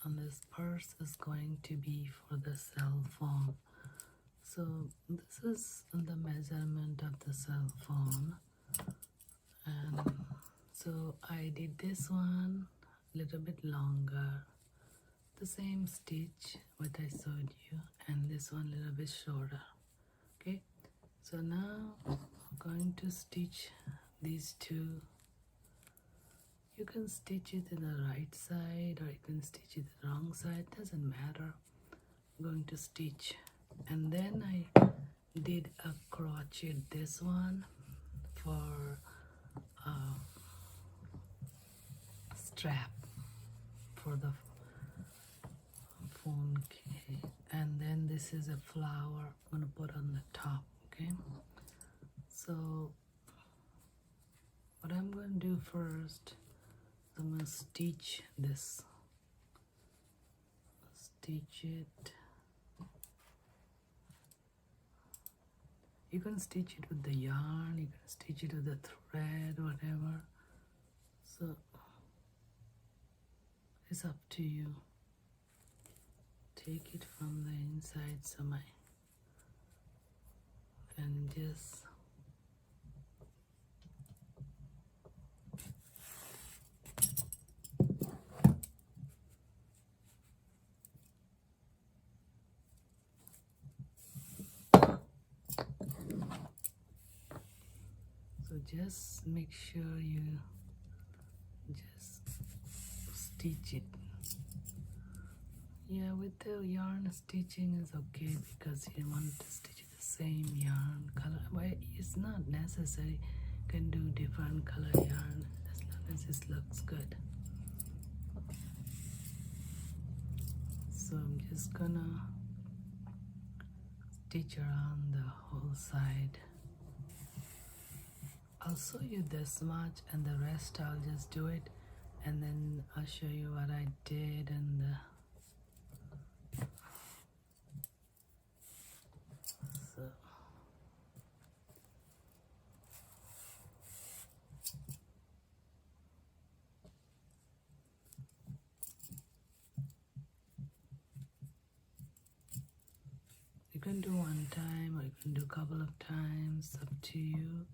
And this purse is going to be for the cell phone. So this is the measurement of the cell phone, and so I did this one a little bit longer, the same stitch what I showed you, and this one a little bit shorter. Okay, so now I'm going to stitch these two. You can stitch it in the right side or you can stitch it the wrong side, doesn't matter. I'm going to stitch, and then I did a crochet this one for strap for the phone case, and then this is a flower I'm gonna put on the top. Okay, so what I'm going to do first, I'm going to stitch this, stitch it. You can stitch it with the yarn, you can stitch it with the thread, whatever. So it's up to you. Take it from the inside, and just just make sure you just stitch it. Yeah, with the yarn stitching is okay because you want to stitch the same yarn color, but it's not necessary. You can do different color yarn as long as this looks good. So I'm just gonna stitch around the whole side. I'll show you this much and the rest I'll just do it, and then I'll show you what I did and so you can do one time or you can do a couple of times, up to you.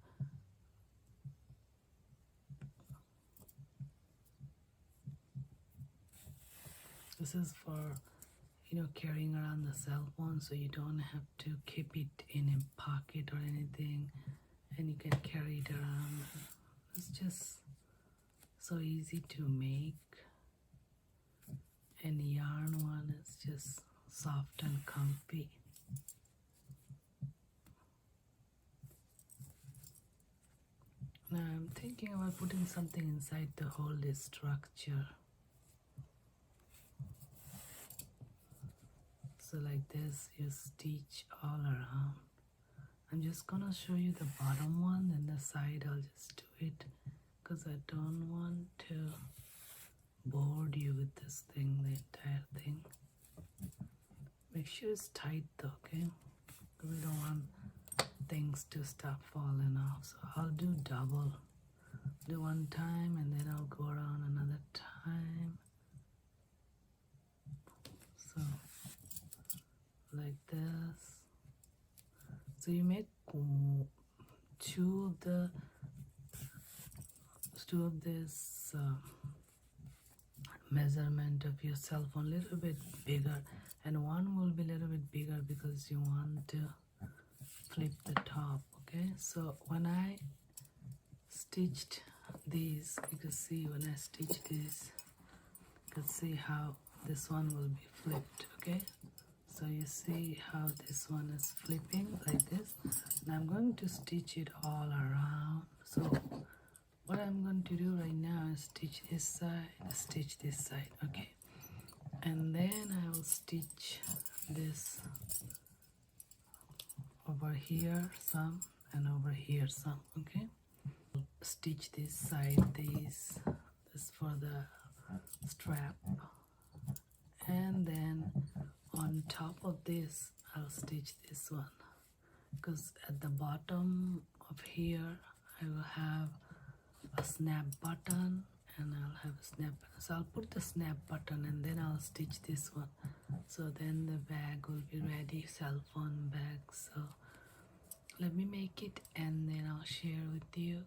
This is for, you know, carrying around the cell phone, so you don't have to keep it in a pocket or anything, and you can carry it around. It's just so easy to make, and the yarn one is just soft and comfy. Now I'm thinking about putting something inside to hold this structure. So like this, you stitch all around. I'm just gonna show you the bottom one, and the side I'll just do it because I don't want to bore you with this thing, the entire thing. Make sure it's tight though, okay? We don't want things to stop falling off. So I'll do double. Do one time and then I'll go around another time. So like this. So you make two of this measurement of your cell phone a little bit bigger, and one will be a little bit bigger because you want to flip the top. Okay, so when I stitched these, you can see when I stitch this, you can see how this one will be flipped. Okay, so you see how this one is flipping like this. Now I'm going to stitch it all around. So what I'm going to do right now is stitch this side, stitch this side. Okay, and then I will stitch this over here some and over here some. Okay, stitch this side, this for the strap, and then on top of this I'll stitch this one, because at the bottom of here I will have a snap button and I'll have a snap button. So I'll put the snap button and then I'll stitch this one. So then the bag will be ready, cell phone bag. So let me make it and then I'll share with you.